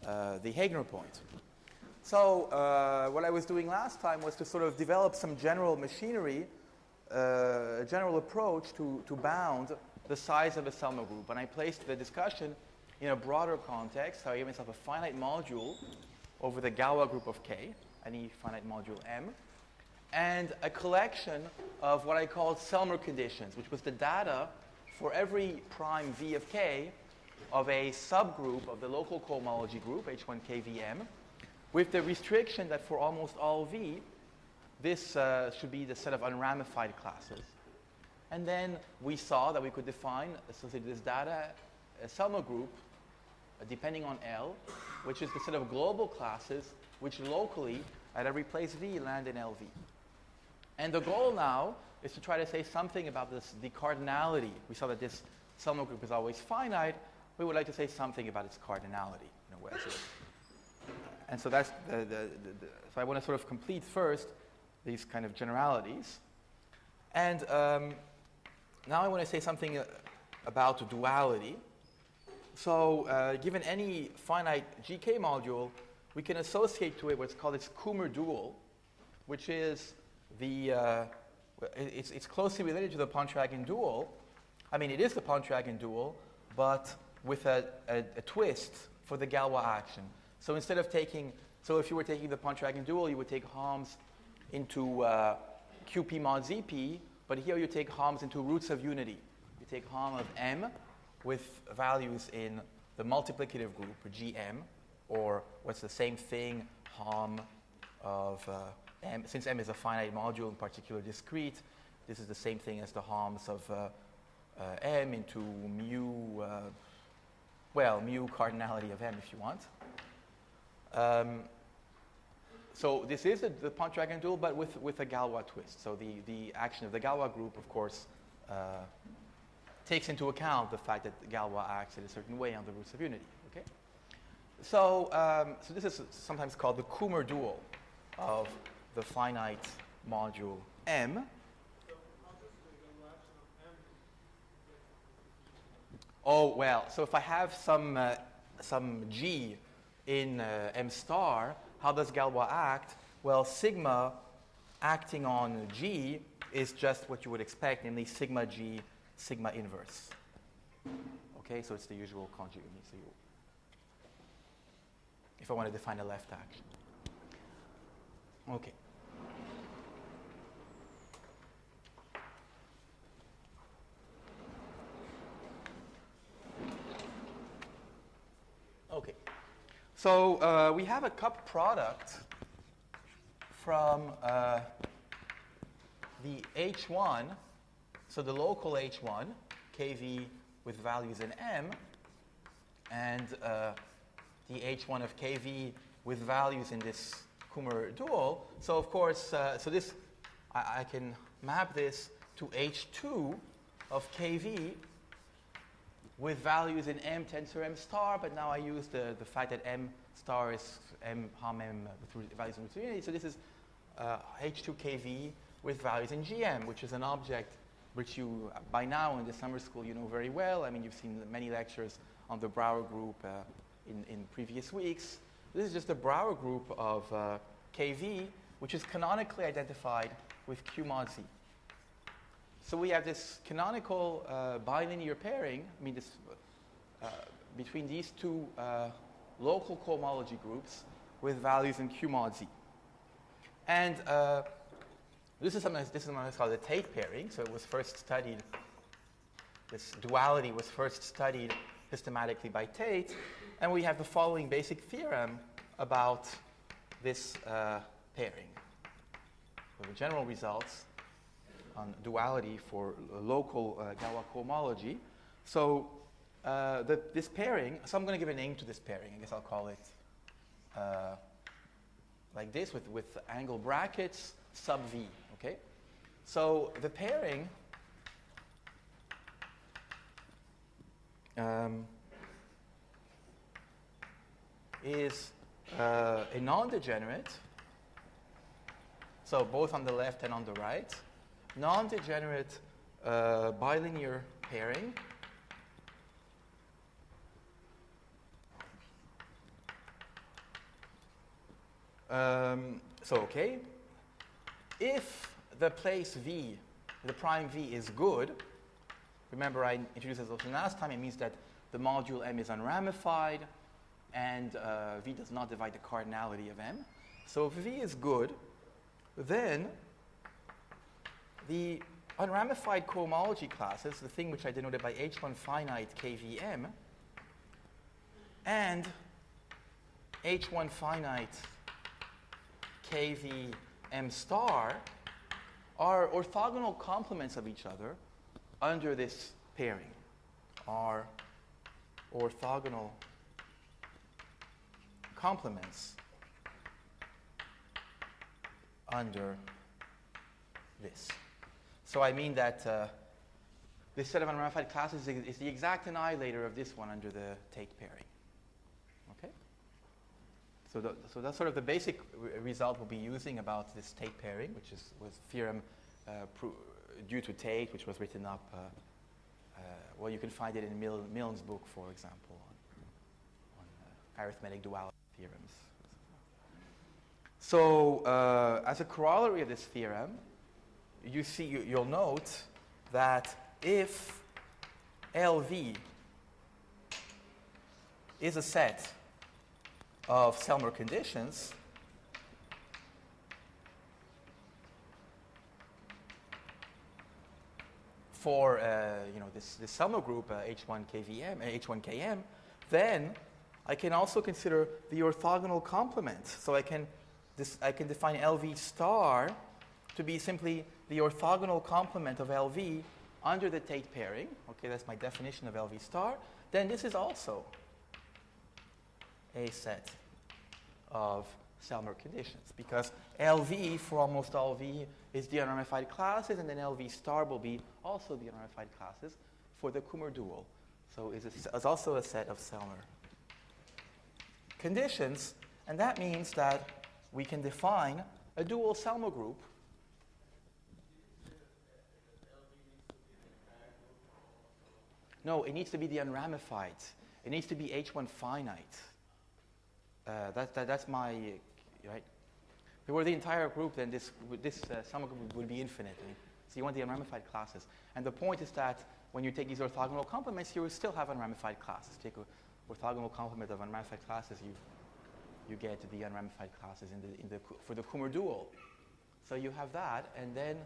the Heegner point. So what I was doing last time was to sort of develop some general machinery, a general approach to bound the size of a Selma group. And I placed the discussion in a broader context. So I gave myself a finite module over the Galois group of K, any finite module M, and a collection of what I called Selmer conditions, which was the data for every prime V of K of a subgroup of the local cohomology group, H1KVM, with the restriction that for almost all V, this should be the set of unramified classes. And then we saw that we could define, associated with this data, a Selma group, depending on L, which is the set of global classes which locally, at every place V, land in LV. And the goal now is to try to say something about the cardinality. We saw that this Selma group is always finite. We would like to say something about its cardinality in a way. And so that's so I want to sort of complete first these kind of generalities. And now I want to say something about duality. So given any finite GK module, we can associate to it what's called its Kummer dual, which is it's closely related to the Pontryagin dual. I mean, it is the Pontryagin dual, but with a twist for the Galois action. So instead of if you were taking the Pontryagin dual, you would take Homs into QP mod ZP, but here you take Homs into roots of unity. You take Hom of M with values in the multiplicative group, or GM, or what's the same thing, Hom of M. Since M is a finite module, in particular discrete, this is the same thing as the Homs of M into mu, mu cardinality of M if you want. So this is the Pontryagin dual, but with a Galois twist. So the action of the Galois group, of course, takes into account the fact that the Galois acts in a certain way on the roots of unity. Okay. So so this is sometimes called the Kummer dual of the finite module M. So how does the Galois action of M? Oh well. So if I have some G in M star, how does Galois act? Well, sigma acting on G is just what you would expect, namely sigma G, sigma inverse. Okay, so it's the usual conjugate. So if I want to define a left action. Okay. Okay. So we have a cup product from the H1, so the local H1, KV with values in M, and the H1 of KV with values in this Kummer dual. So of course, so this, I can map this to H2 of KV with values in M tensor M star, but now I use the fact that M star is M Hom M with values in root of unity. So this is H2 KV with values in GM, which is an object which you, by now in the summer school, you know very well. I mean, you've seen many lectures on the Brouwer group in previous weeks. This is just a Brouwer group of KV, which is canonically identified with Q mod Z. So we have this canonical bilinear pairing, between these two local cohomology groups with values in Q mod Z. And this is sometimes called the Tate pairing. So it was first studied, this duality was first studied systematically by Tate. And we have the following basic theorem about this pairing. So the general results on duality for local Galois cohomology. So this pairing, so I'm going to give a name to this pairing. I guess I'll call it like this with angle brackets sub V. Okay. So the pairing is a non-degenerate. So both on the left and on the right. Non-degenerate bilinear pairing So, okay, if the place V, the prime V is good, remember I introduced this also last time, it means that the module M is unramified and V does not divide the cardinality of M. So if V is good, then the unramified cohomology classes, the thing which I denoted by H1 finite KVM, and H1 finite KVM star are orthogonal complements of each other under this pairing, are orthogonal complements under this. So I mean that this set of unramified classes is the exact annihilator of this one under the Tate pairing. Okay? So that's sort of the basic result we'll be using about this Tate pairing, which was theorem due to Tate, which was written up. Well, you can find it in Milne's book, for example, on arithmetic duality theorems. So, as a corollary of this theorem, you'll note that if LV is a set of Selmer conditions, for this Selmer group H1 KVM, H1 KM, then I can also consider the orthogonal complement. So I can define LV star to be simply the orthogonal complement of LV under the Tate pairing. Okay, that's my definition of LV star. Then this is also a set of Selmer conditions, because LV for almost all V is the unramified classes, and then LV star will be also the unramified classes for the Kummer dual. So it's also a set of Selmer conditions, and that means that we can define a dual Selmer group. No, it needs to be the unramified. It needs to be H1 finite. That's my, right? If it were the entire group, then this Selmer group would be infinite. So you want the unramified classes. And the point is that when you take these orthogonal complements, you will still have unramified classes. Take an orthogonal complement of unramified classes, you get the unramified classes for the Kummer dual. So you have that, and then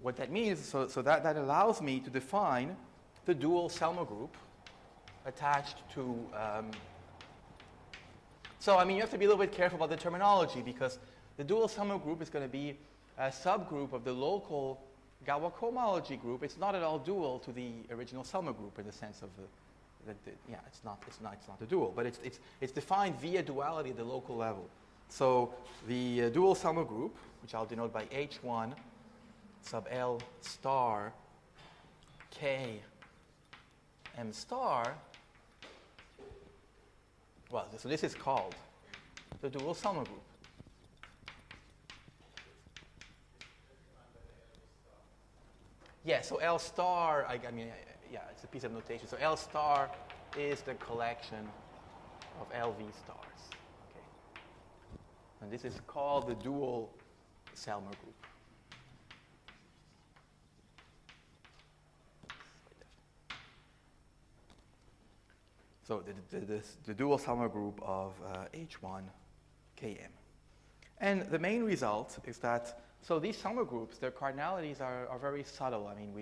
what that means, so that allows me to define the dual Selmer group attached to. So I mean, you have to be a little bit careful about the terminology, because the dual Selmer group is going to be a subgroup of the local Galois cohomology group. It's not at all dual to the original Selmer group in the sense of it's not a dual, but it's defined via duality at the local level. So the dual Selmer group, which I'll denote by H1 sub L star K M star. Well, so this is called the dual Selmer group. Yeah, so L star, it's a piece of notation. So L star is the collection of LV stars. Okay. And this is called the dual Selmer group. So the dual Selmer group of H1 KM. And the main result is that, so these Selmer groups, their cardinalities are very subtle. I mean,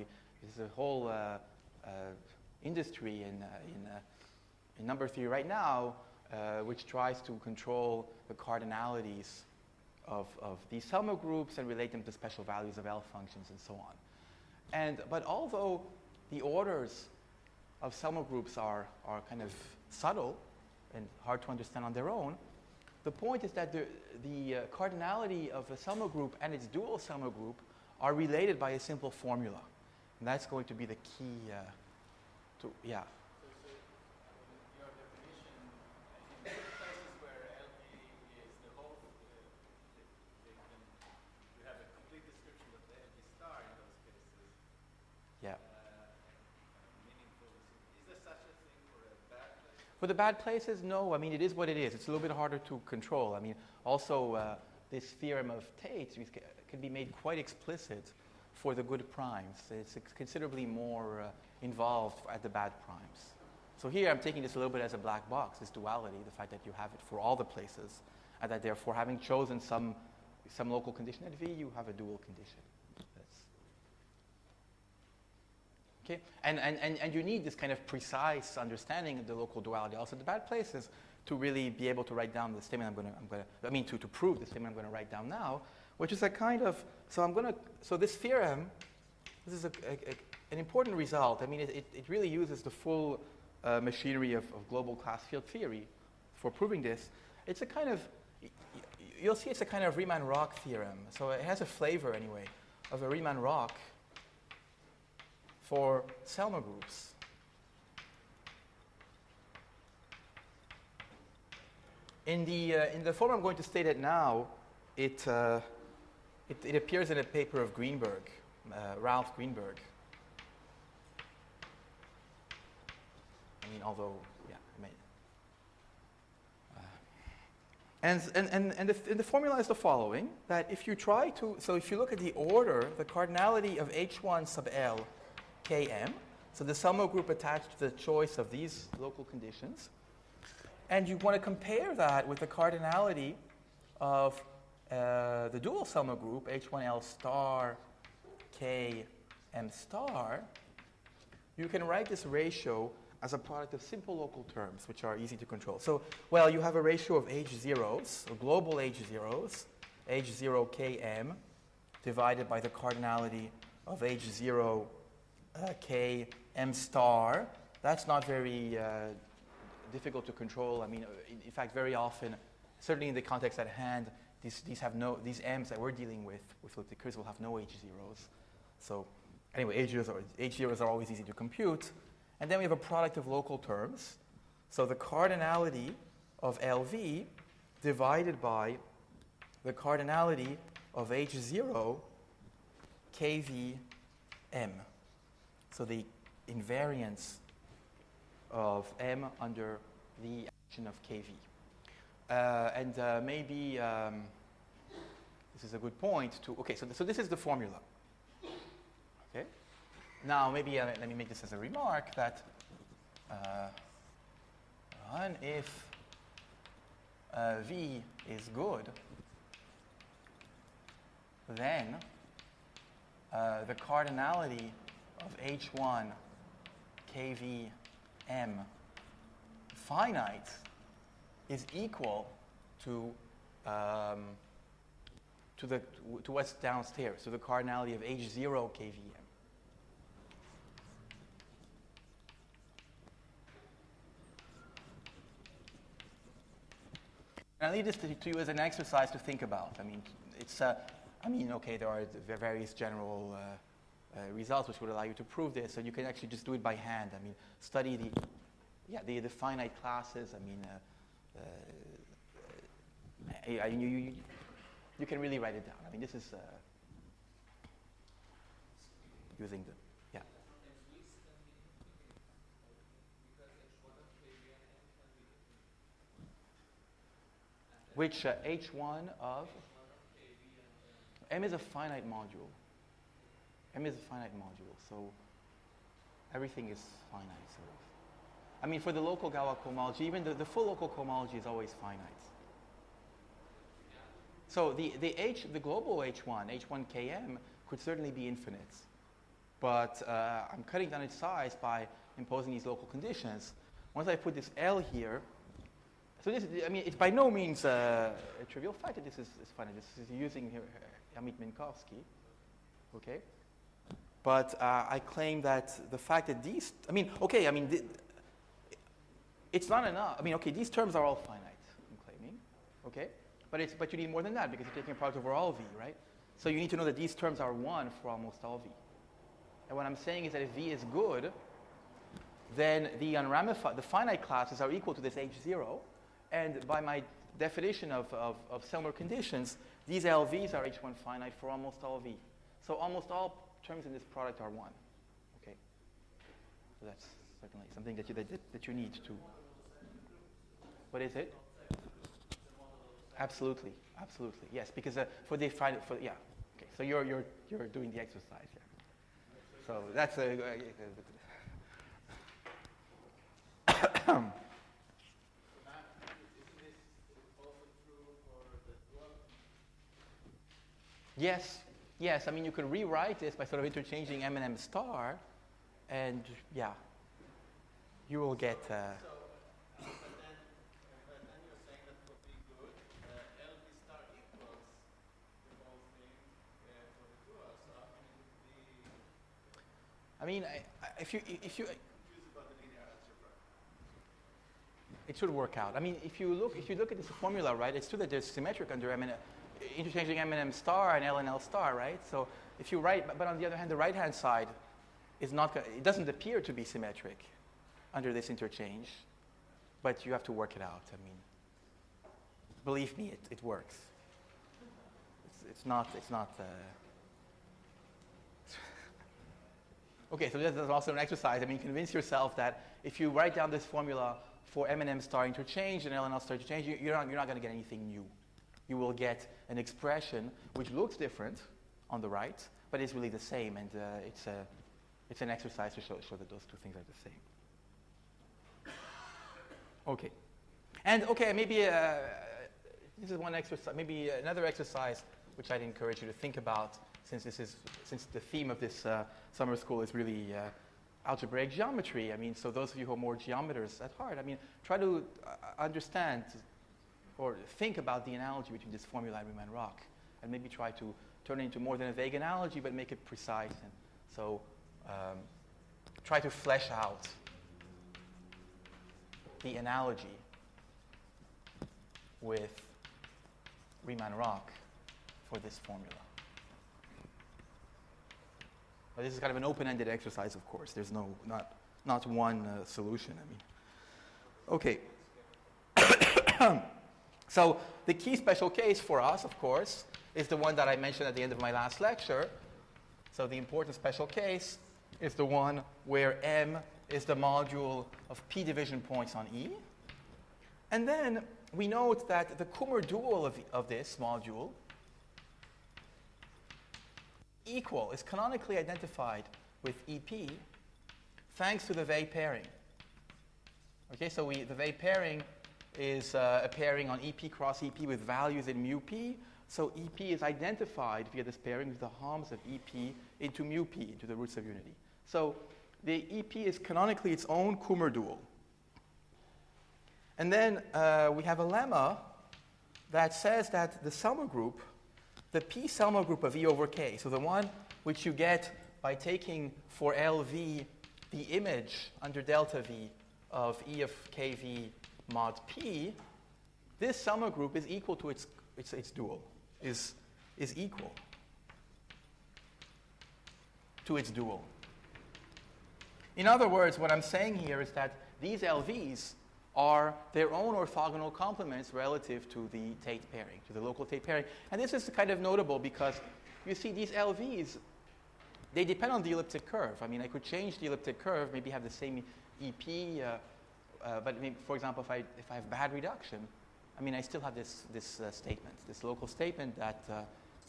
there's a whole industry in number theory right now which tries to control the cardinalities of these Selmer groups and relate them to special values of L functions and so on. But although the orders of Selmer groups are kind of subtle and hard to understand on their own, the point is that the cardinality of a Selmer group and its dual Selmer group are related by a simple formula. And that's going to be the key So your definition, in places where LV is the whole, you have a complete description of the LV star in those cases. Yeah. Meaningful. Is there such a thing for a bad place? For the bad places, no. I mean, it is what it is. It's a little bit harder to control. I mean, also, this theorem of Tate's can be made quite explicit for the good primes. It's considerably more involved at the bad primes. So here I'm taking this a little bit as a black box, this duality, the fact that you have it for all the places, and that therefore having chosen some local condition at V, you have a dual condition. Okay? And you need this kind of precise understanding of the local duality also at the bad places to really be able to write down the statement to prove the statement I'm going to write down now, which is a kind of, so this theorem, this is an important result. I mean, it really uses the full machinery of global class field theory for proving this. It's a kind of, you'll see it's a kind of Riemann-Roch theorem. So it has a flavor, anyway, of a Riemann-Roch for Selmer groups. In the form I'm going to state it now, it appears in a paper of Greenberg, Ralph Greenberg. I mean, although, yeah, and the formula is the following: that if you try to, so if you look at the order, the cardinality of H1 sub L Km, so the Selmer group attached to the choice of these local conditions, and you want to compare that with the cardinality of the dual Selmer group, H1L star Km star, you can write this ratio as a product of simple local terms, which are easy to control. So, well, you have a ratio of H0s, or global H0s, H0 Km, divided by the cardinality of H0 Km star. That's not very difficult to control. I mean, in fact, very often, certainly in the context at hand, these M's that we're dealing with elliptic curves will have no H0s. So anyway, H0s are always easy to compute. And then we have a product of local terms. So the cardinality of LV divided by the cardinality of H0 KVM. So the invariance of M under the action of KV. Maybe this is a good point to, okay, so this is the formula. Okay? Now, maybe let me make this as a remark that if V is good, then the cardinality of H1 KVM finite is equal to what's downstairs, to the cardinality of H0 KVM. And I leave this to you as an exercise to think about. I mean, it's, okay, there are various general results which would allow you to prove this, and you can actually just do it by hand. I mean, study the finite classes. I mean, you can really write it down. I mean, this is using the, yeah. Which H1 of M is a finite module. M is a finite module, so everything is finite, sort of. I mean, for the local Galois cohomology, even the full local cohomology is always finite. So the global H1 Km, could certainly be infinite. But I'm cutting down its size by imposing these local conditions. Once I put this L here, so this, I mean, it's by no means a trivial fact that this is finite. This is using here Amit Minkowski, okay? But I claim that the fact that these, it's not enough. I mean, okay, these terms are all finite, I'm claiming, okay? But you need more than that because you're taking a product over all V, right? So you need to know that these terms are 1 for almost all V. And what I'm saying is that if V is good, then the finite classes are equal to this H0. And by my definition of Selmer conditions, these LVs are H1 finite for almost all V. So almost all terms in this product are 1. Okay? So that's certainly something that you need to What is it? Absolutely, absolutely, yes. Because for the yeah. Okay, so you're doing the exercise here. So that's a. Yes, yes. I mean, you can rewrite this by sort of interchanging m and m star, and yeah, you will get. But then you're saying that would be good. LB star equals the whole thing for the dual. So how can it be? I mean, if you Confused about the linear algebra. it should work out. I mean, if you look at this formula, right? It's true that there's symmetric under m and interchanging m and m star and l and l star, right? So if you write, but on the other hand, the right-hand side is not. It doesn't appear to be symmetric under this interchange, but you have to work it out. I mean, believe me, it works. It's not. Okay, so this is also an exercise. I mean, convince yourself that if you write down this formula for m and m star interchange and l and l star interchange, you're not going to get anything new. You will get an expression which looks different on the right, but is really the same, and it's an exercise to show that those two things are the same. Okay, and okay, maybe this is one exercise. Maybe another exercise which I'd encourage you to think about, since the theme of this summer school is really algebraic geometry. I mean, so those of you who are more geometers at heart, I mean, try to understand or think about the analogy between this formula and Riemann-Roch, and maybe try to turn it into more than a vague analogy, but make it precise. And so try to flesh out the analogy with Riemann-Roch for this formula. But this is kind of an open-ended exercise, of course. There's not one solution. I mean, okay. So the key special case for us, of course, is the one that I mentioned at the end of my last lecture. So the important special case is the one where M is the module of p division points on E. And then we note that the Kummer dual of this module equal is canonically identified with EP thanks to the Weil pairing. Okay, so the Weil pairing is a pairing on EP cross EP with values in mu p. So EP is identified via this pairing with the harms of EP into mu p, into the roots of unity. So the EP is canonically its own Kummer dual. And then we have a lemma that says that the Selmer group, the P Selmer group of E over K, so the one which you get by taking for LV the image under delta V of E of KV mod P, this Selmer group is equal to its dual, is equal to its dual. In other words, what I'm saying here is that these LVs are their own orthogonal complements relative to the Tate pairing, to the local Tate pairing. And this is kind of notable because you see these LVs, they depend on the elliptic curve. I mean, I could change the elliptic curve, maybe have the same EP, but maybe, for example, if I have bad reduction, I mean, I still have this statement, this local statement that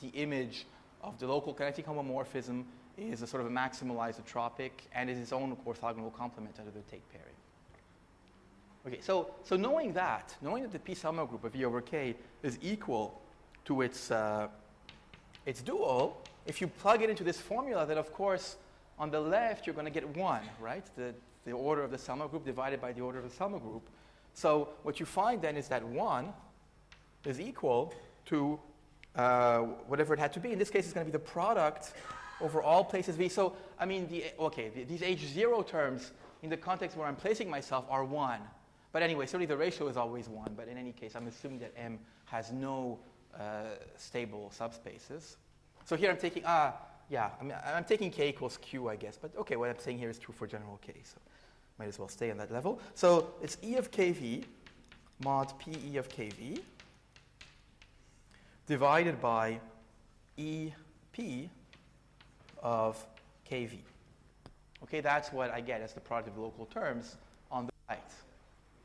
the image of the local kinetic homomorphism is a sort of a maximal isotropic and is its own orthogonal complement under the Tate pairing. Okay, so knowing that the P Selmer group of E over K is equal to its dual, if you plug it into this formula, then of course on the left you're going to get 1, right? The order of the Selmer group divided by the order of the Selmer group. So what you find then is that 1 is equal to whatever it had to be. In this case, it's going to be the product over all places V. So I mean, these H0 terms in the context where I'm placing myself are 1. But anyway, certainly the ratio is always 1. But in any case, I'm assuming that M has no stable subspaces. So here I'm taking, I'm taking K equals Q, I guess. But okay, what I'm saying here is true for general K. So might as well stay on that level. So it's E of KV mod PE of KV divided by EP of KV. Okay, that's what I get as the product of local terms on the right,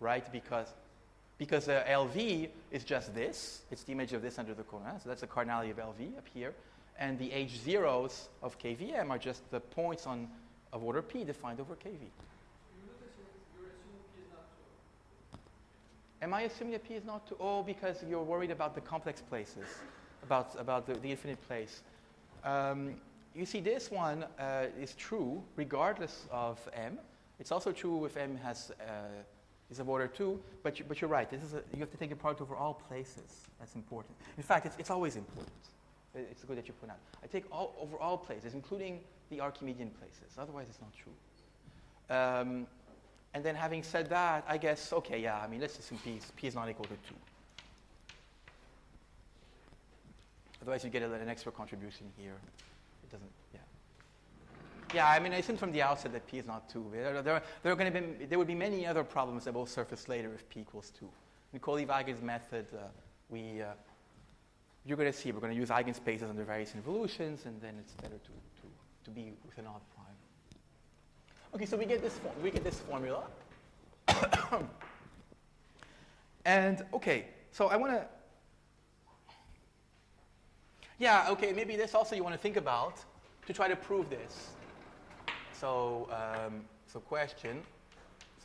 right? Because because LV is just this. It's the image of this under the corner. So that's the cardinality of LV up here. And the H0s of KVM are just the points of order P defined over KV. You notice you're assuming P is not 2. Am I assuming that P is not 2? Oh, because you're worried about the complex places, about the infinite place. You see, this one is true regardless of M. It's also true if M is of order 2, but you're right. You have to take a product over all places. That's important. In fact, it's always important. It's good that you point out. I take over all places, including the Archimedean places. Otherwise, it's not true. And then having said that, I guess, okay, yeah, I mean, let's assume P is not equal to 2. Otherwise, you get an extra contribution here. It doesn't, yeah. Yeah, I mean, I assume from the outset that P is not 2. There would be many other problems that will surface later if P equals 2. In Kolyvagin's method, you're going to see we're going to use eigenspaces under various involutions, and then it's better to be with an odd prime. Okay, so we get this formula. And okay, so I want to. Yeah, okay, maybe this also you want to think about to try to prove this. So,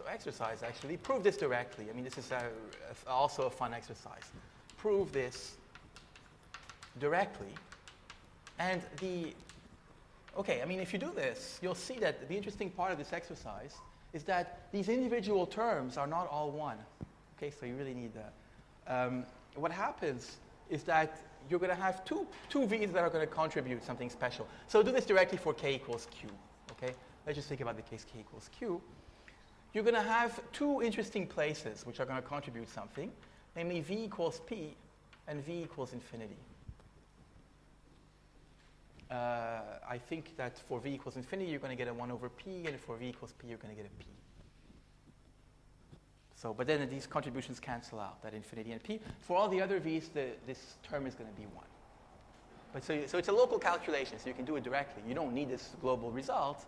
exercise actually. Prove this directly. I mean, this is also a fun exercise. Prove this directly. And okay, I mean, if you do this, you'll see that the interesting part of this exercise is that these individual terms are not all one. Okay, so you really need that. What happens is that you're going to have two v's that are going to contribute something special. So do this directly for k equals q. Okay, let's just think about the case k equals q. You're going to have two interesting places which are going to contribute something, namely v equals p and v equals infinity. I think that for v equals infinity, you're going to get a 1 over p, and for v equals p, you're going to get a p. So, but then these contributions cancel out, that infinity and p. For all the other v's, this term is going to be 1. But so it's a local calculation, so you can do it directly. You don't need this global result,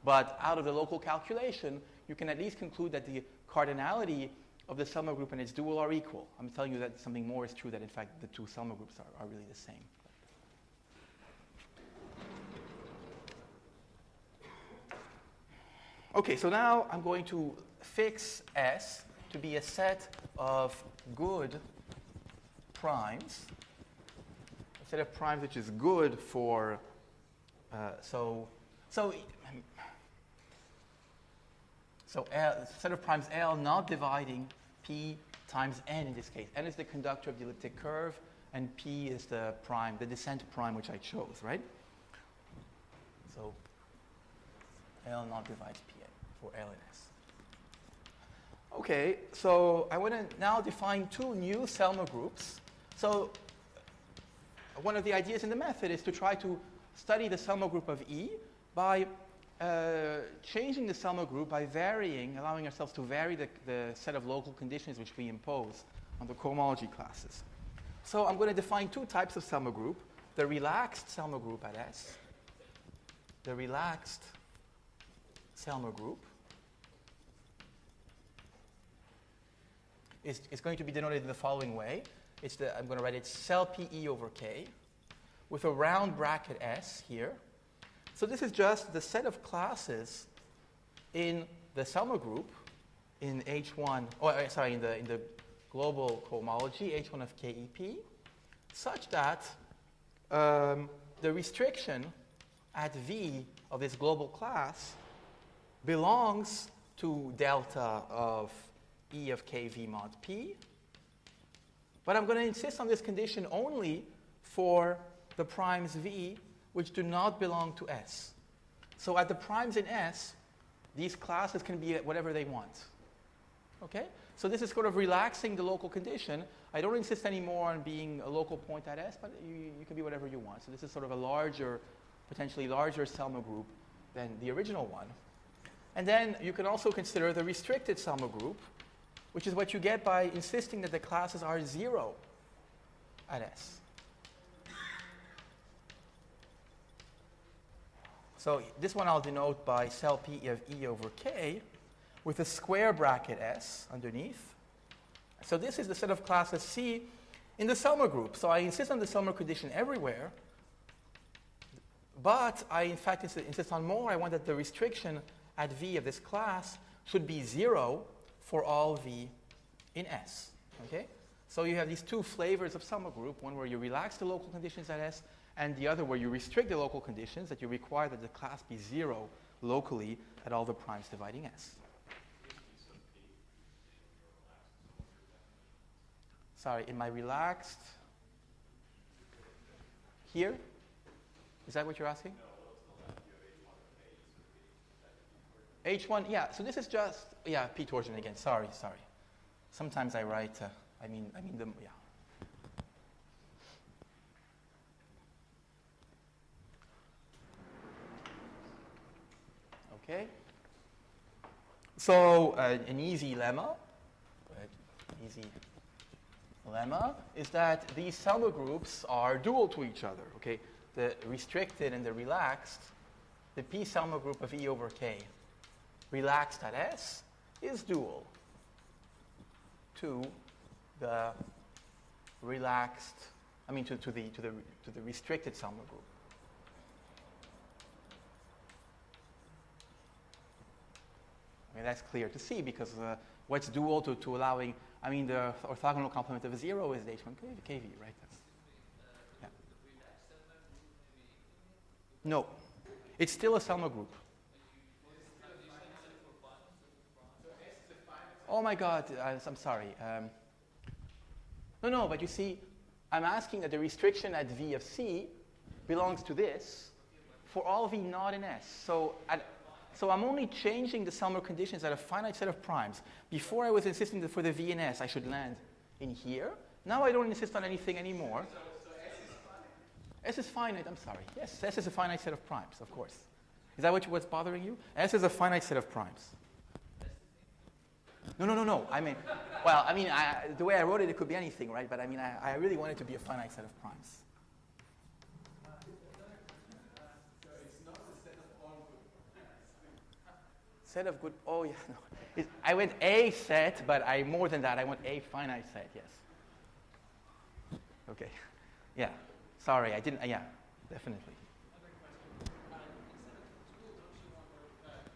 but out of the local calculation, you can at least conclude that the cardinality of the Selma group and its dual are equal. I'm telling you that something more is true, that in fact the two Selma groups are really the same. Okay, so now I'm going to fix S to be a set of good primes, a set of primes which is good for, so L, set of primes L not dividing P times N in this case. N is the conductor of the elliptic curve, and P is the prime, the descent prime which I chose, right? So L not divides P for L and S. Okay, so I want to now define two new Selma groups. So one of the ideas in the method is to try to study the Selma group of E by changing the Selma group by allowing ourselves to vary the set of local conditions which we impose on the cohomology classes. So I'm going to define two types of Selma group: the relaxed Selma group at S, the relaxed Selma group is going to be denoted in the following way. I'm going to write it cell PE over K with a round bracket S here. So this is just the set of classes in the Selma group in H1, in the global cohomology, H1 of KEP, such that the restriction at V of this global class belongs to delta of E of KV mod P. But I'm going to insist on this condition only for the primes V which do not belong to S. So at the primes in S, these classes can be whatever they want. Okay? So this is sort of relaxing the local condition. I don't insist anymore on being a local point at S, but you can be whatever you want. So this is sort of a potentially larger Selma group than the original one. And then you can also consider the restricted Selma group, which is what you get by insisting that the classes are 0 at S. So this one I'll denote by cell P of E over K with a square bracket S underneath. So this is the set of classes C in the Selmer group. So I insist on the Selmer condition everywhere, but I in fact insist on more. I want that the restriction at V of this class should be 0 for all V in S. Okay? So you have these two flavors of Selmer group, one where you relax the local conditions at S, and the other where you restrict the local conditions, that you require that the class be 0 locally at all the primes dividing S. Sorry, in my relaxed here? Is that what you're asking? H1, yeah, so this is just, yeah, P torsion again, sorry. Sometimes I write, I mean the, yeah. Okay. So an easy lemma, is that these Selmer groups are dual to each other. Okay, the restricted and the relaxed, the P Selmer group of E over K, relaxed at S, is dual to the relaxed. I mean to the restricted Selmer group. I mean, that's clear to see because what's dual to allowing, I mean, the orthogonal complement of 0 is H1 kV, right? That's, yeah. No, it's still a Selmer group. Oh my God, I'm sorry. No, but you see, I'm asking that the restriction at V of C belongs to this for all V not in S. So I'm only changing the Selmer conditions at a finite set of primes. Before I was insisting that for the V in S I should land in here. Now I don't insist on anything anymore. So S is finite, I'm sorry. Yes, S is a finite set of primes, of course. Is that what's bothering you? S is a finite set of primes. No. I mean, well, I mean, the way I wrote it, it could be anything, right? But I mean, I really want it to be a finite set of primes. Set of good, oh yeah, no. I went A set, but more than that, I went A finite set, yes. Okay, yeah, sorry, I didn't, yeah, definitely. Another question. Instead of dual, don't you want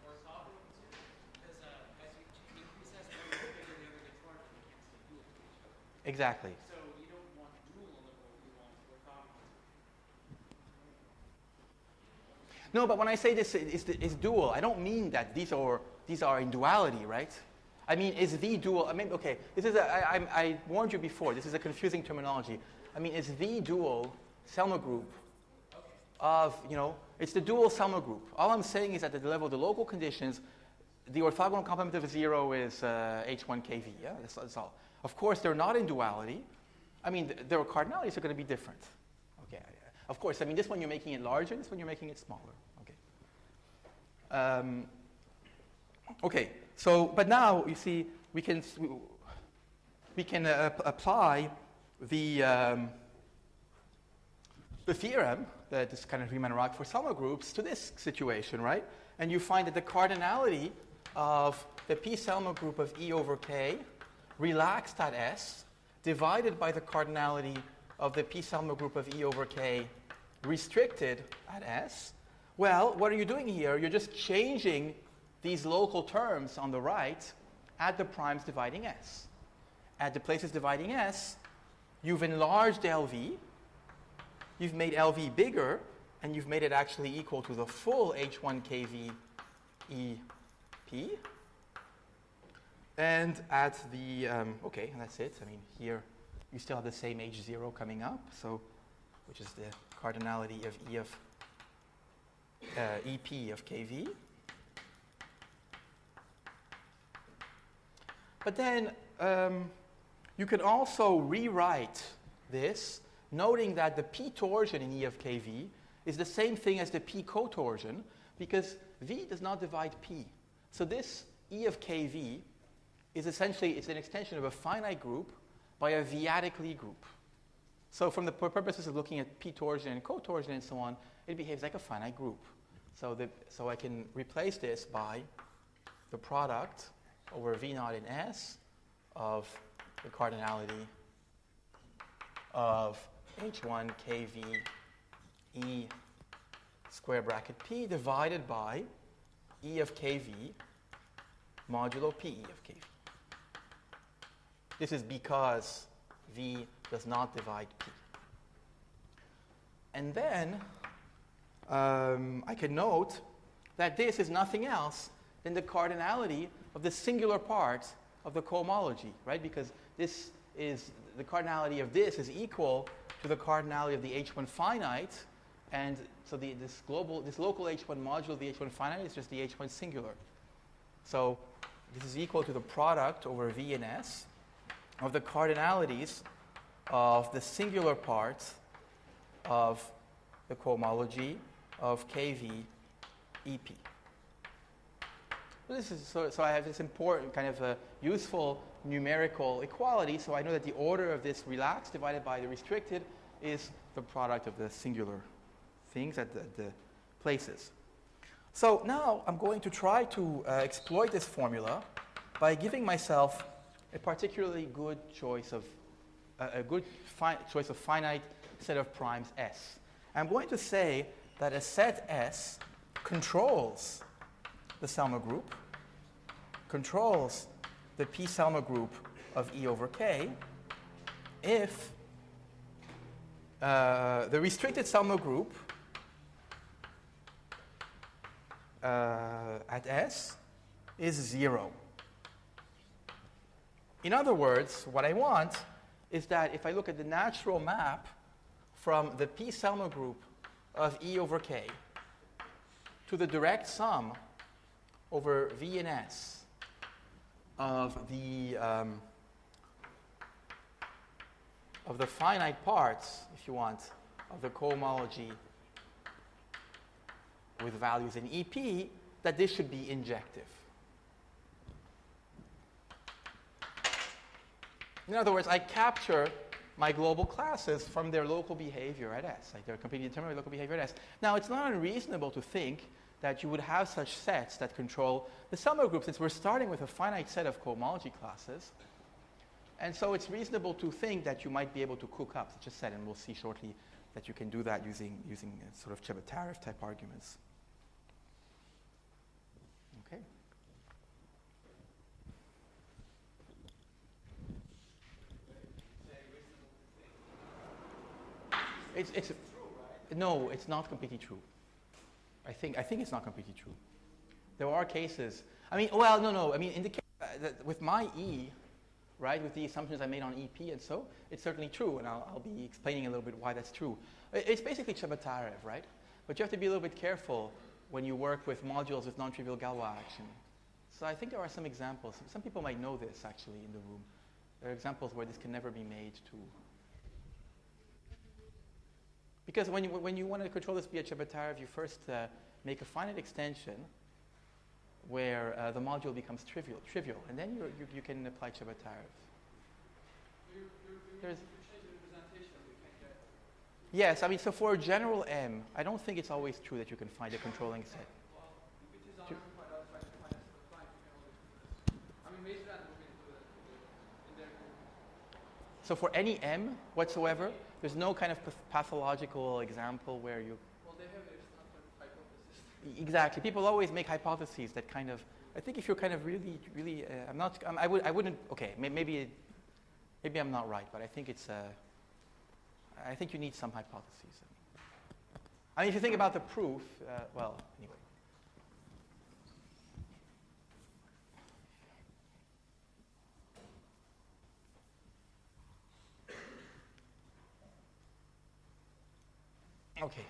orthogonal too? Because as you increase S, one is bigger, the other gets larger. You can't stay dual to each other. Exactly. So you don't want dual on the board, you want orthogonal. No, but when I say this is dual, I don't mean that these are in duality, right? I mean, is V dual? I mean, okay, this is I warned you before. This is a confusing terminology. I mean, is V dual Selmer group of, it's the dual Selmer group. All I'm saying is that at the level of the local conditions, the orthogonal complement of 0 is H1 kV. Yeah, that's all. Of course, they're not in duality. I mean, their cardinalities are going to be different. Okay. Of course, I mean, this one you're making it larger, this one you're making it smaller. Okay. Okay. So, but now you see, we can apply the theorem, that is kind of Riemann-Roch for Selmer groups, to this situation, right? And you find that the cardinality of the P Selmer group of E over K relaxed at S divided by the cardinality of the P Selmer group of E over K restricted at S. Well, what are you doing here? You're just changing these local terms on the right at the primes dividing S. At the places dividing S, you've enlarged LV, you've made LV bigger, and you've made it actually equal to the full H1 kV EP. And at the, okay, and that's it. I mean, here you still have the same H0 coming up, so which is the cardinality of E of EP of kV. But then you can also rewrite this, noting that the P torsion in E of kV is the same thing as the P cotorsion, because V does not divide P. So this E of kV is essentially, it's an extension of a finite group by a v-adic Lie group. So from the purposes of looking at P torsion and cotorsion and so on, it behaves like a finite group. So I can replace this by the product over V naught in S of the cardinality of H1 kV E square bracket P divided by E of kV modulo PE of kV. This is because V does not divide P. And then I can note that this is nothing else than the cardinality of the singular part of the cohomology, right? Because this is the cardinality of this is equal to the cardinality of the H1 finite, and so this local H1 modulo of the H1 finite is just the H1 singular. So this is equal to the product over V and S of the cardinalities of the singular part of the cohomology of KV EP. So I have this important kind of a useful numerical equality, so I know that the order of this relaxed divided by the restricted is the product of the singular things at the places. So now I'm going to try to exploit this formula by giving myself a particularly good choice of choice of finite set of primes S. I'm going to say that a set S controls the Selma group, controls the P Selma group of E over K if the restricted Selma group at S is 0. In other words, what I want is that if I look at the natural map from the P Selma group of E over K to the direct sum over V and S of the finite parts, if you want, of the cohomology with values in EP, that this should be injective. In other words, I capture my global classes from their local behavior at S. Like they're completely determined by local behavior at S. Now, it's not unreasonable to think that you would have such sets that control the Selma group, since we're starting with a finite set of cohomology classes. And so it's reasonable to think that you might be able to cook up such a set, and we'll see shortly that you can do that using sort of Chebotarev type arguments. Okay. It's no, it's not completely true. I think it's not completely true. There are cases. I mean, well, no. I mean, in the case with my E, right, with the assumptions I made on EP, and so it's certainly true, and I'll be explaining a little bit why that's true. It's basically Chebotarev, right? But you have to be a little bit careful when you work with modules with non-trivial Galois action. So I think there are some examples. Some people might know this actually in the room. There are examples where this can never be made to. Because when you want to control this via Chebotarev, you first make a finite extension where the module becomes trivial, and then you can apply Chebotarev. Yes, I mean, so for a general M, I don't think it's always true that you can find a controlling set. So for any M whatsoever, there's no kind of pathological example where you... Well, they have their standard hypothesis. Exactly. People always make hypotheses that kind of... I think if you're kind of really... I wouldn't... Okay, maybe I'm not right, but I think it's... I think you need some hypotheses. I mean, if you think about the proof, well, anyway. Okay.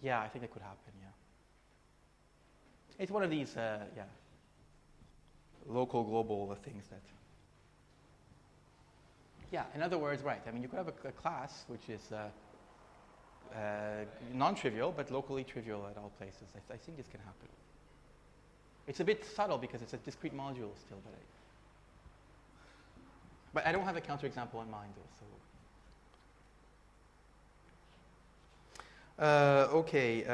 Yeah, I think it could happen, yeah. It's one of these, local, global things that... Yeah, in other words, right. I mean, you could have a class which is non-trivial, but locally trivial at all places. I think this can happen. It's a bit subtle because it's a discrete module still, but But I don't have a counterexample in mind, though. So. Okay.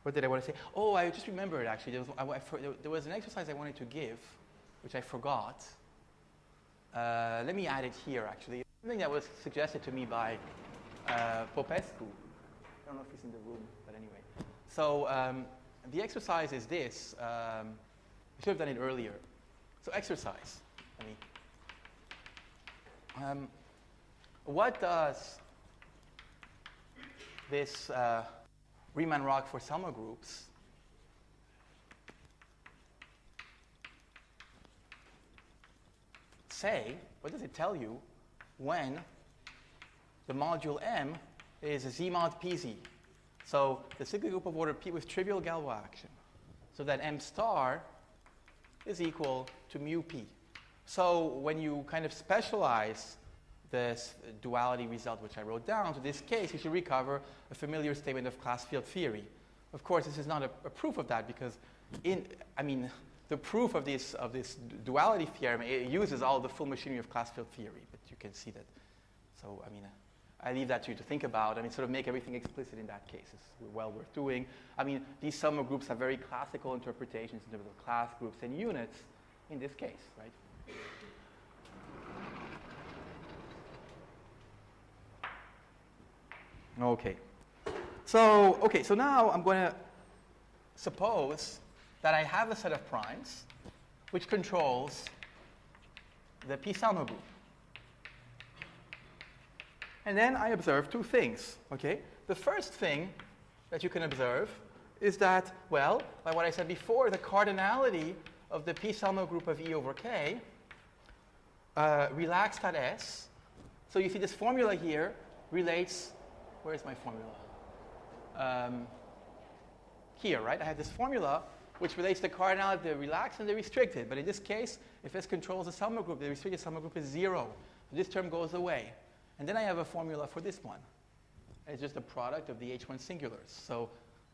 What did I want to say? Oh, I just remembered, actually. There was an exercise I wanted to give, which I forgot. Let me add it here, actually. Something that was suggested to me by Popescu. I don't know if he's in the room, but anyway. So the exercise is this. I should have done it earlier. So exercise. What does this Riemann-Roch for Selma groups say? What does it tell you when the module M is a Z mod PZ? So the cyclic group of order P with trivial Galois action. So that M star is equal to mu P. So when you kind of specialize this duality result, which I wrote down, to this case, you should recover a familiar statement of class field theory. Of course, this is not a proof of that because, the proof of this duality theorem, it uses all the full machinery of class field theory, but you can see that. So, I leave that to you to think about. Sort of make everything explicit in that case. It's well worth doing. These Selma groups have very classical interpretations in terms of class groups and units in this case, right? Okay. So now I'm going to suppose that I have a set of primes which controls the P Selma group. And then I observe two things, okay? The first thing that you can observe is that, well, by what I said before, the cardinality of the P Selma group of E over K relaxed at S. So you see this formula here relates, where is my formula? Here, right? I have this formula which relates the cardinality of the relaxed and the restricted. But in this case, if S controls the Selma group, the restricted Selma group is 0. So this term goes away. And then I have a formula for this one. It's just the product of the H1 singulars. So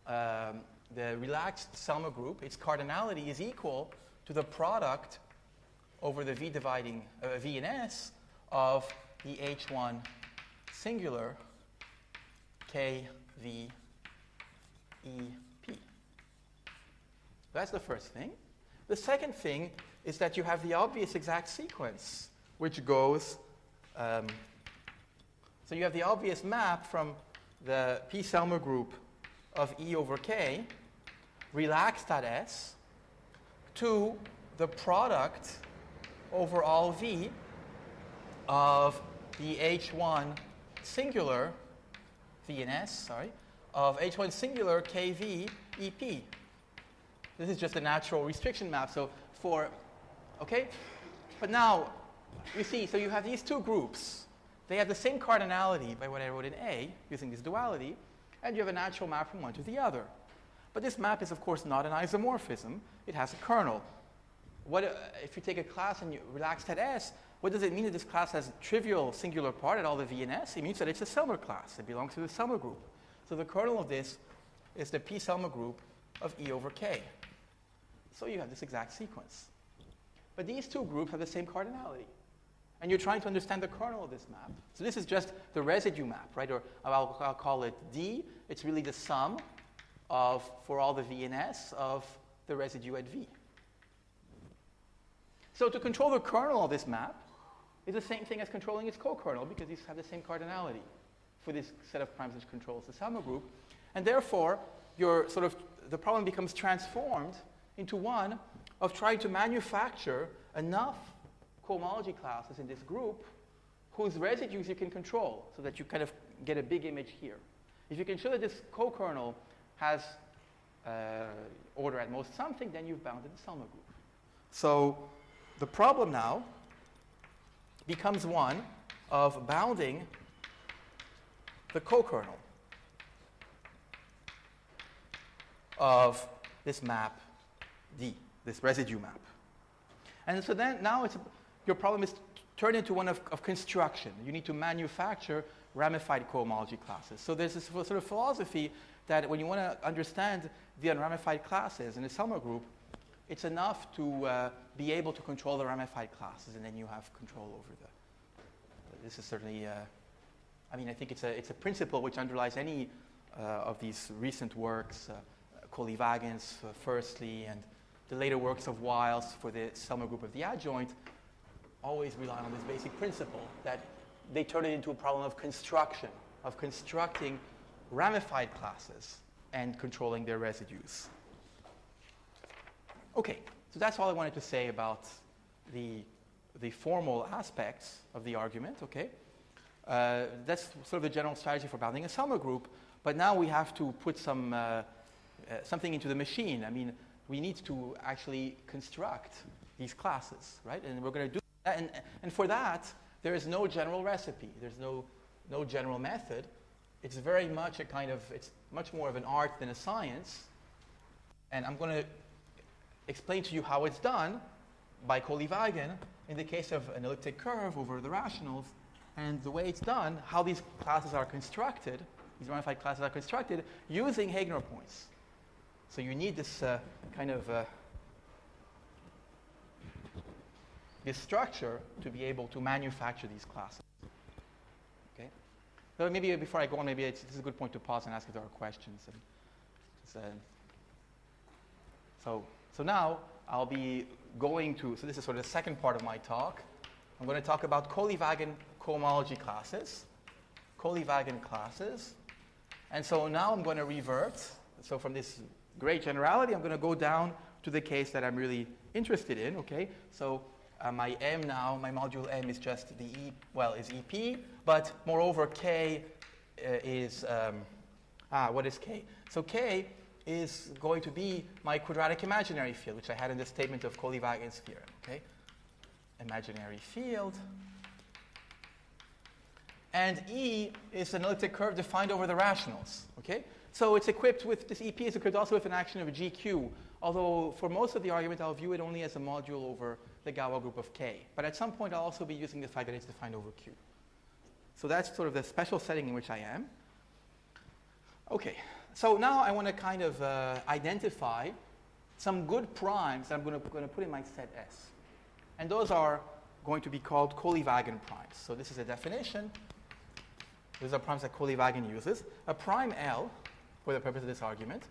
the relaxed Selma group, its cardinality is equal to the product over the V dividing V and S of the H1 singular K, V, E, P. That's the first thing. The second thing is that you have the obvious exact sequence, which goes, so you have the obvious map from the P Selma group of E over K, relaxed at S, to the product over all V of the H1 singular, V and S, of H1 singular KV EP. This is just a natural restriction map. So okay? But now, you see, so you have these two groups. They have the same cardinality by what I wrote in A, using this duality, and you have a natural map from one to the other. But this map is, of course, not an isomorphism. It has a kernel. If you take a class and you relax at S, what does it mean that this class has trivial singular part at all the V and S? It means that it's a Selma class. It belongs to the Selma group. So the kernel of this is the P Selma group of E over K. So you have this exact sequence. But these two groups have the same cardinality. And you're trying to understand the kernel of this map. So this is just the residue map, right? Or I'll call it D. It's really the sum of, for all the V and S, of the residue at V. So to control the kernel of this map is the same thing as controlling its co-kernel, because these have the same cardinality for this set of primes which controls the Selma group. And therefore, the problem becomes transformed into one of trying to manufacture enough cohomology classes in this group whose residues you can control, so that you kind of get a big image here. If you can show that this co-kernel has order at most something, then you've bounded the Selma group. So the problem now becomes one of bounding the co-kernel of this map D, this residue map. And so then now your problem is turned into one of construction. You need to manufacture ramified cohomology classes. So there's this sort of philosophy that when you want to understand the unramified classes in a Selma group, it's enough to be able to control the ramified classes, and then you have control over this is certainly, I mean, I think it's a principle which underlies any of these recent works, Kolyvagin's firstly, and the later works of Wiles for the Selmer group of the adjoint, always rely on this basic principle that they turn it into a problem of construction, of constructing ramified classes and controlling their residues. Okay, so that's all I wanted to say about the formal aspects of the argument, okay? That's sort of the general strategy for bounding a Selmer group, but now we have to put something into the machine. I mean, we need to actually construct these classes, right? And we're going to do that, and for that, there is no general recipe. There's no general method. It's very much it's much more of an art than a science. And I'm going to explain to you how it's done by Kolyvagin in the case of an elliptic curve over the rationals, and the way it's done, how these classes are constructed, these ramified classes are constructed using Heegner points. So you need this this structure to be able to manufacture these classes. Okay. So maybe before I go on, maybe this is a good point to pause and ask if there are questions. So now I'll be going to. So this is sort of the second part of my talk. I'm going to talk about Kolyvagin cohomology classes, Kolyvagin classes, and so now I'm going to revert. So from this great generality, I'm going to go down to the case that I'm really interested in. Okay. So my M now, my module M is just the is EP, but moreover K is, what is K? So K is going to be my quadratic imaginary field, which I had in the statement of Kolyvagin's theorem, okay? Imaginary field. And E is an elliptic curve defined over the rationals, okay? So it's equipped with, this EP is equipped also with an action of GQ, although for most of the argument I'll view it only as a module over the Galois group of K. But at some point I'll also be using the fact that it's defined over Q. So that's sort of the special setting in which I am. Okay, so now I want to kind of identify some good primes that I'm going to put in my set S. And those are going to be called Kolyvagin primes. So this is a definition. These are primes that Kolyvagin uses. A prime L, for the purpose of this argument,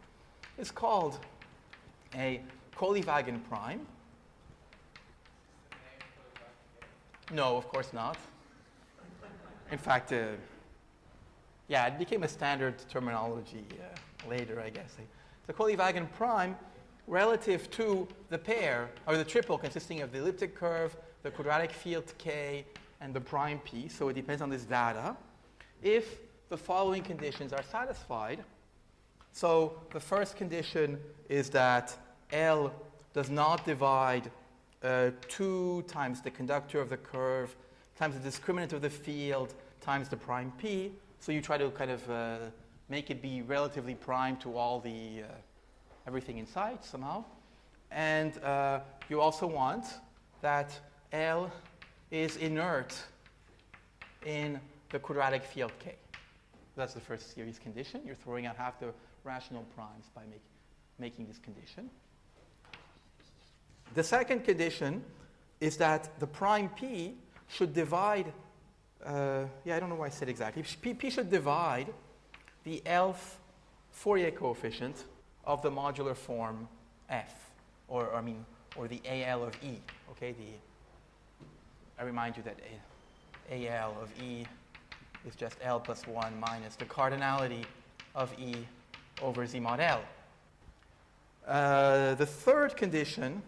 is called a Kolyvagin prime. No, of course not. In fact, yeah, it became a standard terminology later, I guess. The Kolyvagin prime relative to the pair, or the triple consisting of the elliptic curve, the quadratic field K, and the prime P, so it depends on this data, if the following conditions are satisfied. So the first condition is that L does not divide 2 times the conductor of the curve times the discriminant of the field times the prime P. So you try to kind of make it be relatively prime to all the everything in sight somehow. And you also want that L is inert in the quadratic field K. That's the first series condition. You're throwing out half the rational primes by making this condition. The second condition is that the prime P should divide, I don't know why I said exactly. P should divide the Lth Fourier coefficient of the modular form F, or the AL of E. Okay, I remind you that AL of E is just L plus 1 minus the cardinality of E over Z mod L. The third condition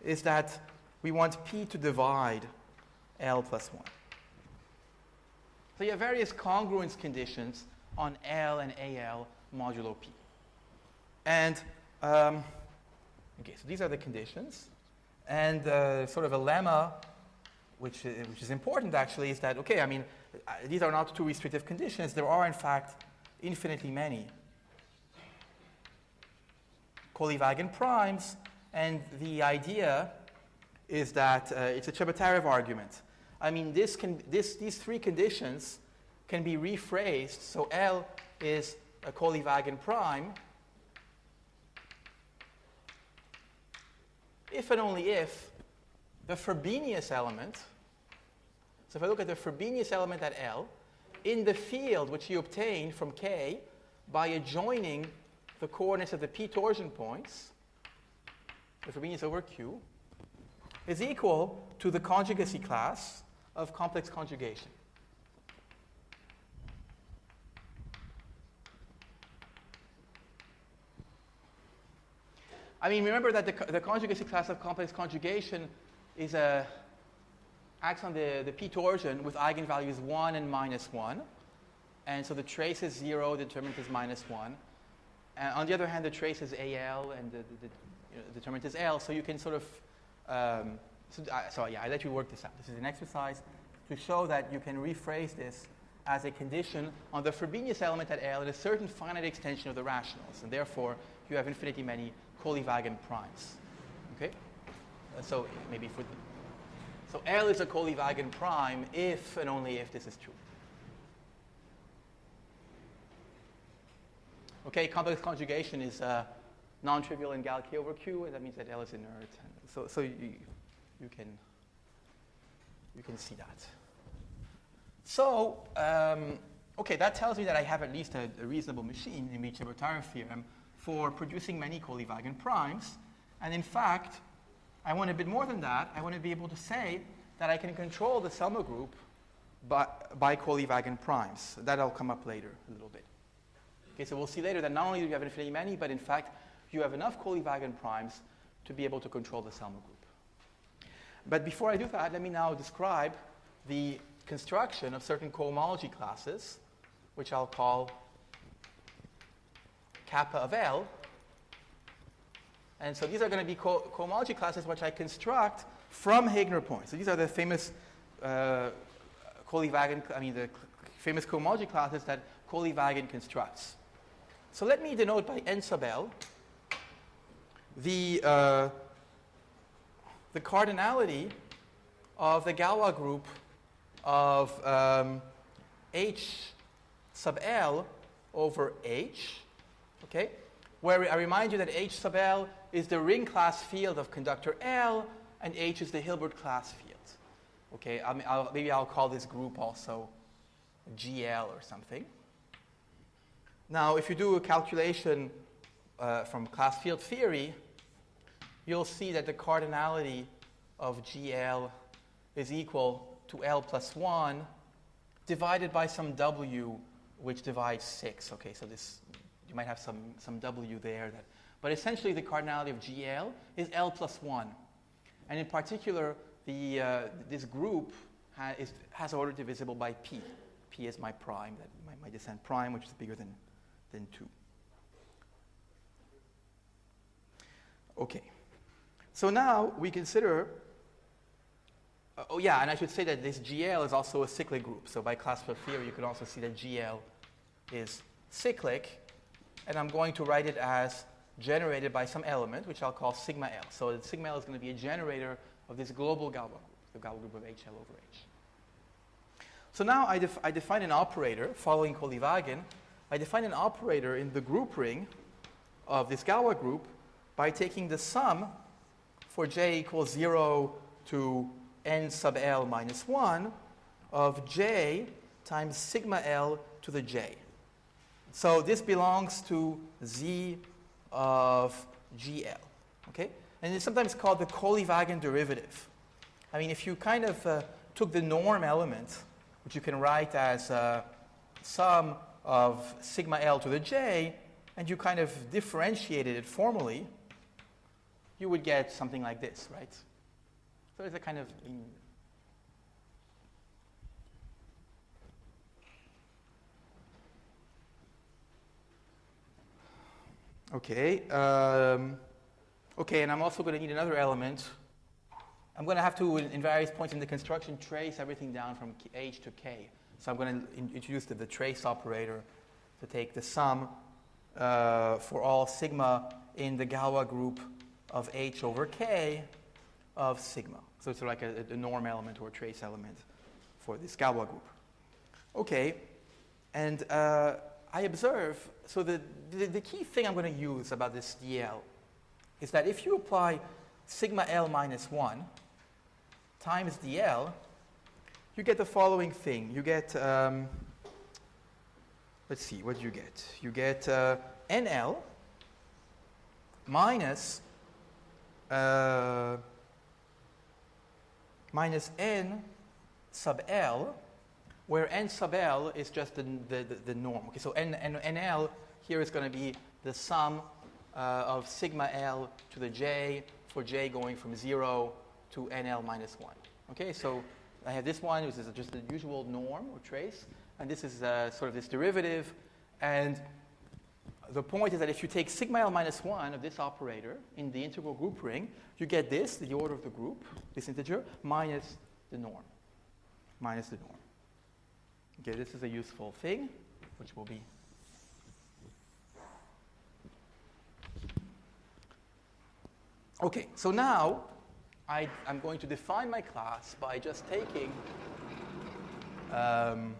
is that we want P to divide L plus 1. So you have various congruence conditions on L and AL modulo P. And, okay, so these are the conditions. And sort of a lemma, which is important actually, is that, okay, I mean, these are not 2 restrictive conditions. There are, in fact, infinitely many Kolyvagin primes. And the idea is that it's a Chebotarev argument. I mean, these 3 conditions can be rephrased. So L is a Kolyvagin prime if and only if the Frobenius element, so if I look at the Frobenius element at L, in the field which you obtain from K by adjoining the coordinates of the p torsion points, the Frobenius over Q, is equal to the conjugacy class of complex conjugation. I mean, remember that the conjugacy class of complex conjugation is acts on the p torsion with eigenvalues 1 and -1. And so the trace is 0, the determinant is -1. And on the other hand, the trace is AL and the determinant is L. So you can sort of, I let you work this out. This is an exercise to show that you can rephrase this as a condition on the Frobenius element at L in a certain finite extension of the rationals. And therefore, you have infinitely many Kolyvagin primes. Okay? So maybe so L is a Kolyvagin prime if and only if this is true. Okay, complex conjugation is non-trivial in Gal K over Q, and that means that L is inert. So you can see that. So okay, that tells me that I have at least a reasonable machine in Ricci-Bertara theorem for producing many Kolyvagin primes. And in fact, I want a bit more than that. I want to be able to say that I can control the Selma group by Kolyvagin primes. That'll come up later a little bit. Okay, so we'll see later that not only do you have infinitely many, but in fact, you have enough Kolyvagin primes to be able to control the Selma group. But before I do that, let me now describe the construction of certain cohomology classes, which I'll call kappa of L. And so these are going to be cohomology classes which I construct from Heegner points. So these are the famous Kolyvagin, the famous cohomology classes that Kolyvagin constructs. So let me denote by n sub L the cardinality of the Galois group of H sub L over H, okay? Where I remind you that H sub L is the ring class field of conductor L, and H is the Hilbert class field. Okay, maybe I'll call this group also GL or something. Now, if you do a calculation from class field theory, you'll see that the cardinality of GL is equal to L plus 1 divided by some W which divides 6. Okay, so this you might have some W there. But essentially the cardinality of GL is L plus 1. And in particular, this group has order divisible by P. P is my prime, my descent prime, which is bigger than 2. Okay. So now we consider, and I should say that this GL is also a cyclic group. So by classical theory, you can also see that GL is cyclic. And I'm going to write it as generated by some element, which I'll call sigma L. So sigma L is going to be a generator of this global Galois group, the Galois group of HL over H. So now I define an operator, following Kolyvagin. I define an operator in the group ring of this Galois group by taking the sum for j equals 0 to n sub L minus 1 of j times sigma L to the j. So this belongs to Z of GL, okay? And it's sometimes called the Kolyvagin derivative. I mean, if you kind of took the norm element, which you can write as sum of sigma L to the j, and you kind of differentiated it formally, you would get something like this, right? So it's a kind of... Okay, and I'm also going to need another element. I'm going to have to, in various points in the construction, trace everything down from H to K. So I'm going to introduce the trace operator to take the sum for all sigma in the Galois group of H over K of sigma. So it's like a norm element or a trace element for this Galois group. Okay, and I observe, so the key thing I'm going to use about this DL is that if you apply sigma L minus 1 times dl, you get the following thing. You get, let's see, what do you get? You get NL minus minus n sub L, where n sub L is just the norm. Okay, so NL here is going to be the sum of sigma L to the j for j going from 0 to NL minus 1. Okay, so I have this one, which is just the usual norm or trace, and this is sort of this derivative. And the point is that if you take sigma L minus 1 of this operator in the integral group ring, you get this, the order of the group, this integer, minus the norm. Minus the norm. Okay, this is a useful thing, which will be. Okay, so now I'm going to define my class by just taking the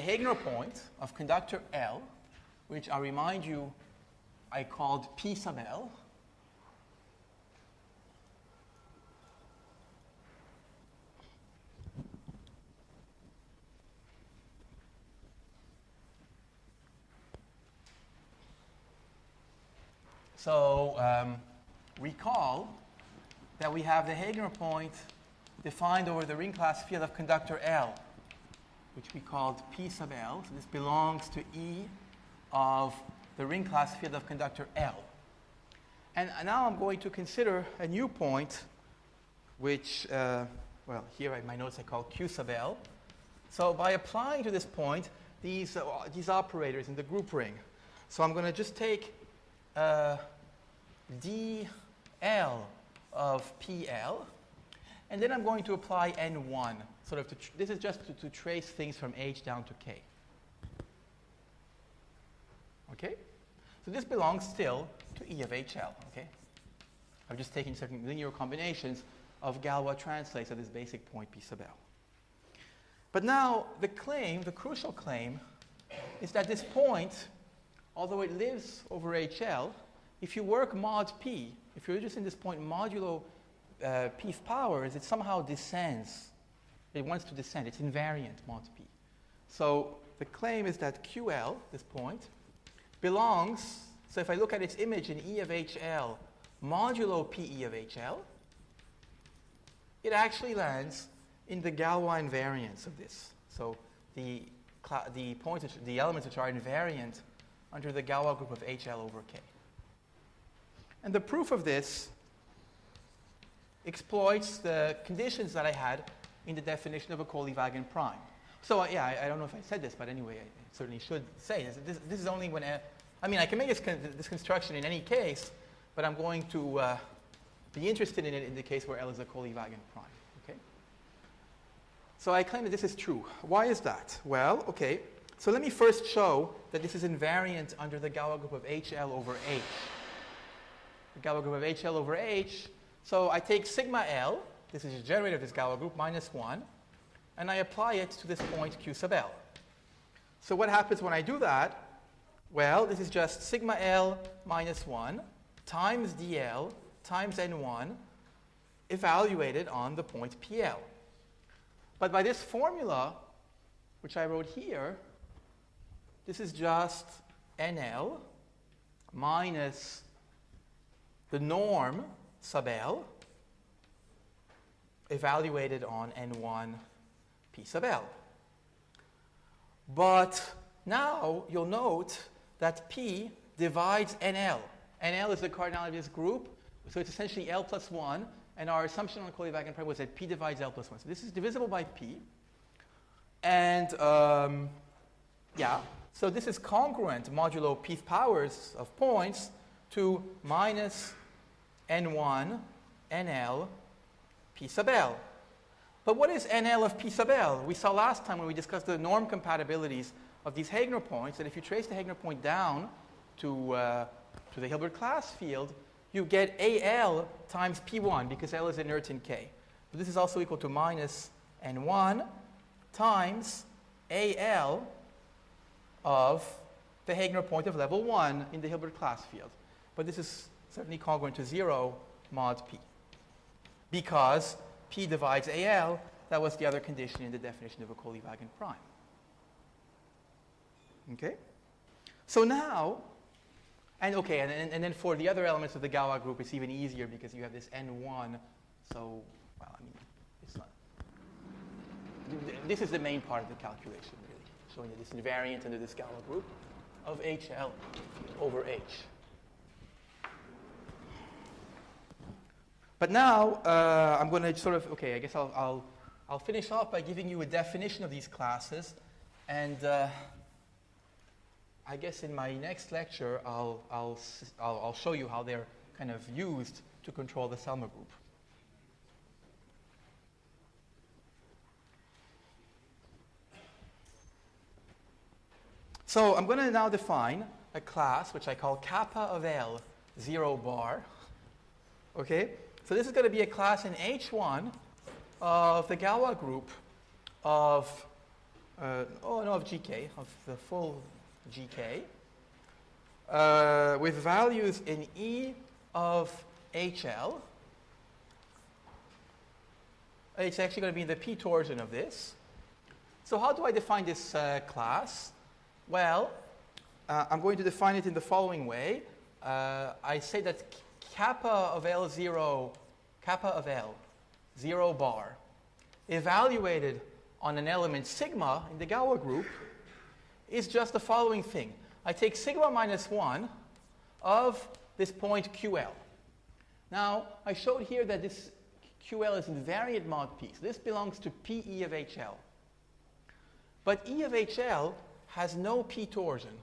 Heegner point of conductor L, which I remind you I called P sub L. So recall that we have the Heegner point defined over the ring class field of conductor L, which we called P sub L. So this belongs to E of the ring class field of conductor L. And now I'm going to consider a new point, which, well, here in my notes I call Q sub L. So by applying to this point these operators in the group ring, so I'm going to just take dl of PL, and then I'm going to apply N1. Sort of this is just to trace things from H down to K. Okay? So this belongs still to E of HL. Okay? I'm just taking certain linear combinations of Galois translates of this basic point P sub L. But now the claim, the crucial claim, is that this point, although it lives over HL, if you work mod P, if you're interested in this point modulo P's powers, it somehow descends. It wants to descend. It's invariant mod P. So the claim is that QL, this point, belongs, so if I look at its image in E of HL modulo PE of HL, it actually lands in the Galois invariance of this. So the points, the elements which are invariant under the Galois group of HL over K. And the proof of this exploits the conditions that I had in the definition of a Kolyvagin prime. So yeah, I don't know if I said this, but anyway, I certainly should say this. This is only when, I mean, I can make this construction in any case, but I'm going to be interested in it in the case where L is a Kolyvagin prime. Okay? So I claim that this is true. Why is that? Well, okay. So let me first show that this is invariant under the Galois group of HL over H. The Galois group of HL over H. So I take sigma L, this is the generator of this Galois group, minus 1, and I apply it to this point Q sub L. So what happens when I do that? Well, this is just sigma L minus 1 times dl times N1 evaluated on the point PL. But by this formula, which I wrote here, this is just NL minus the norm sub L evaluated on N1 P sub L. But now you'll note that P divides NL. NL is the cardinality of this group, so it's essentially L plus 1, and our assumption on Kolyvagin prime was that P divides L plus 1. So this is divisible by P. And yeah, so this is congruent modulo P's powers of points to minus N1 NL P sub L. But what is NL of P sub L? We saw last time when we discussed the norm compatibilities of these Heegner points that if you trace the Heegner point down to the Hilbert class field, you get AL times P1 because L is inert in K. So this is also equal to minus N1 times AL of the Heegner point of level 1 in the Hilbert class field. But this is certainly congruent to 0 mod p. Because p divides AL, that was the other condition in the definition of a Kolyvagin prime. Okay? So now, and then for the other elements of the Galois group, it's even easier because you have this N1. So, well, I mean, it's not. This is the main part of the calculation, really, showing you this invariant under this Galois group of HL over H. But now I'm going to sort of, okay, I guess I'll finish off by giving you a definition of these classes, and I guess in my next lecture I'll show you how they're kind of used to control the Selma group. So I'm going to now define a class which I call kappa of L 0 bar. Okay? So this is going to be a class in H1 of the Galois group of GK, of the full GK, with values in E of HL. It's actually going to be the p torsion of this. So how do I define this class? Well, I'm going to define it in the following way. I say that kappa of L 0 bar, evaluated on an element sigma in the Galois group, is just the following thing. I take sigma minus 1 of this point QL. Now, I showed here that this QL is invariant mod P. So this belongs to PE of HL. But E of HL has no P torsion.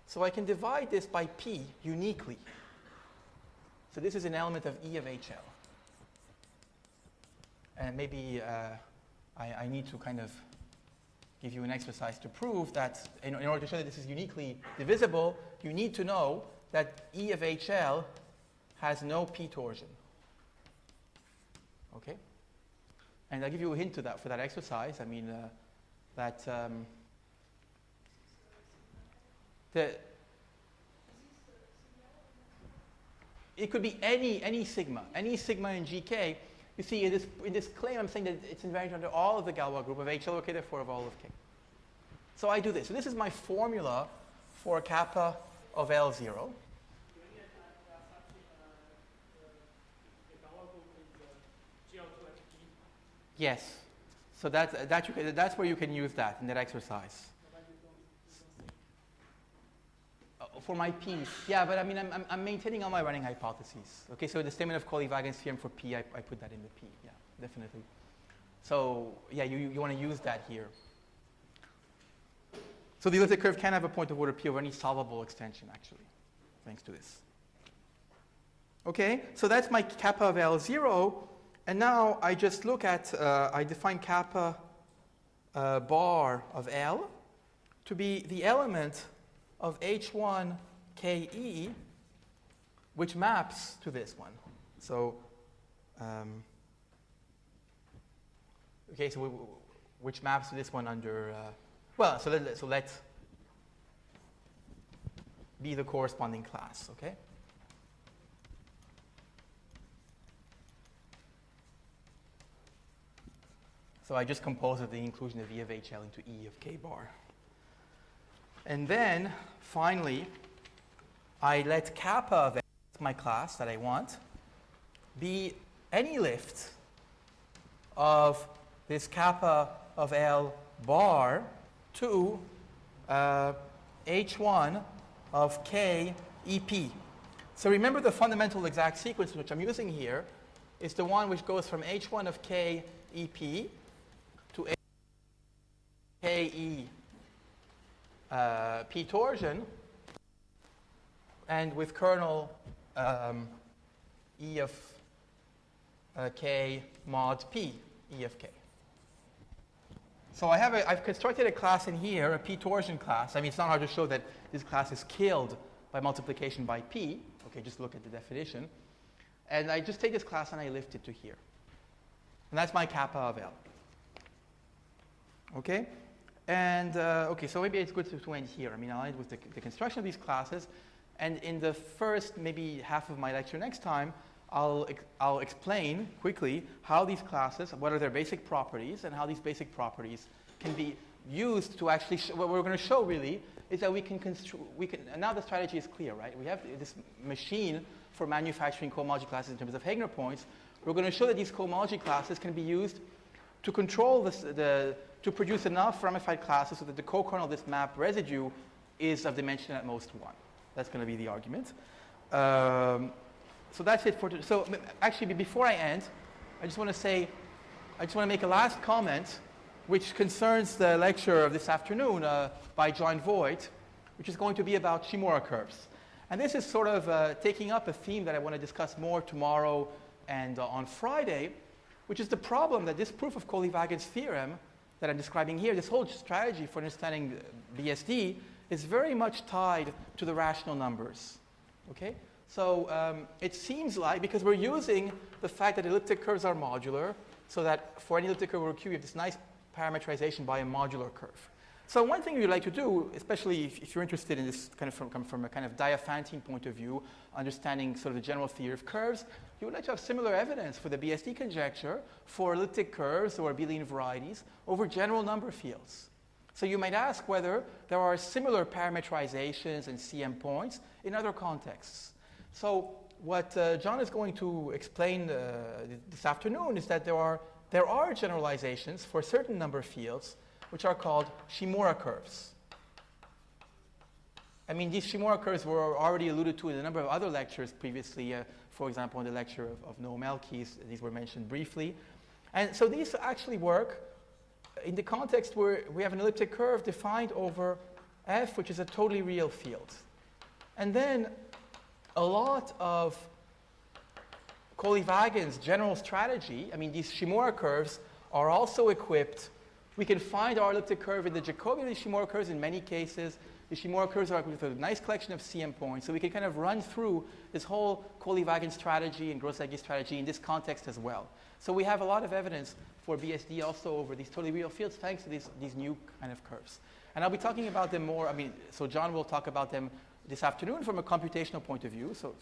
So I can divide this by P uniquely. So this is an element of E of HL. And maybe I need to kind of give you an exercise to prove that in order to show that this is uniquely divisible, you need to know that E of HL has no P torsion. Okay? And I'll give you a hint to that for that exercise. I mean, it could be any sigma in GK. You see, in this claim, I'm saying that it's invariant under all of the Galois group of HL, okay, therefore of all of K. So I do this. So this is my formula for kappa of L0. Yes. So that's where you can use that in that exercise. For my P, yeah, but I mean, I'm maintaining all my running hypotheses. Okay, so the statement of Kolyvagin's theorem for P, I put that in the P, yeah, definitely. So, yeah, you want to use that here. So the elliptic curve can have a point of order P over any solvable extension, actually, thanks to this. Okay, so that's my kappa of L0, and now I just look at, I define kappa bar of L to be the element of H1 KE, which maps to this one. So, okay, so which maps to this one under, so let's be the corresponding class, okay? So I just compose of the inclusion of E of HL into E of K bar. And then, finally, I let kappa of L, my class that I want, be any lift of this kappa of L bar to H1 of K EP. So remember the fundamental exact sequence which I'm using here is the one which goes from H1 of K EP to KE P torsion, and with kernel E of K mod P, E of K. So I've constructed a class in here, a P torsion class. I mean, it's not hard to show that this class is killed by multiplication by P. Okay, just look at the definition. And I just take this class and I lift it to here. And that's my kappa of L. Okay? And, okay, so maybe it's good to end here. I mean, I'll end with the construction of these classes. And in the first maybe half of my lecture next time, I'll explain quickly how these classes, what are their basic properties, and how these basic properties can be used to actually, what we're going to show really is that we can and now the strategy is clear, right? We have this machine for manufacturing cohomology classes in terms of Heegner points. We're going to show that these cohomology classes can be used to control to produce enough ramified classes so that the co-kernel of this map residue is of dimension at most 1. That's going to be the argument. So that's it for today. So actually, before I end, I just want to make a last comment which concerns the lecture of this afternoon by John Voigt, which is going to be about Shimura curves. And this is sort of taking up a theme that I want to discuss more tomorrow and on Friday, which is the problem that this proof of Kolyvagin's theorem that I'm describing here, this whole strategy for understanding BSD, is very much tied to the rational numbers. Okay? So it seems like, because we're using the fact that elliptic curves are modular, so that for any elliptic curve over Q, you have this nice parametrization by a modular curve. So one thing you'd like to do, especially if you're interested in this kind of from a kind of Diophantine point of view, understanding sort of the general theory of curves, you would like to have similar evidence for the BSD conjecture for elliptic curves or abelian varieties over general number fields. So you might ask whether there are similar parametrizations and CM points in other contexts. So what John is going to explain this afternoon is that there are generalizations for certain number fields which are called Shimura curves. I mean, these Shimura curves were already alluded to in a number of other lectures previously. For example, in the lecture of Noam Elki's, these were mentioned briefly. And so these actually work in the context where we have an elliptic curve defined over F, which is a totally real field. And then a lot of Kolyvagin's general strategy, I mean, these Shimura curves are also equipped. We can find our elliptic curve in the Jacobian of these Shimura curves in many cases. The Shimura curves are equipped with a nice collection of CM points. So we can kind of run through this whole Kolyvagin strategy and Gross-Legge strategy in this context as well. So we have a lot of evidence for BSD also over these totally real fields thanks to these new kind of curves. And I'll be talking about them more. I mean, so John will talk about them this afternoon from a computational point of view. So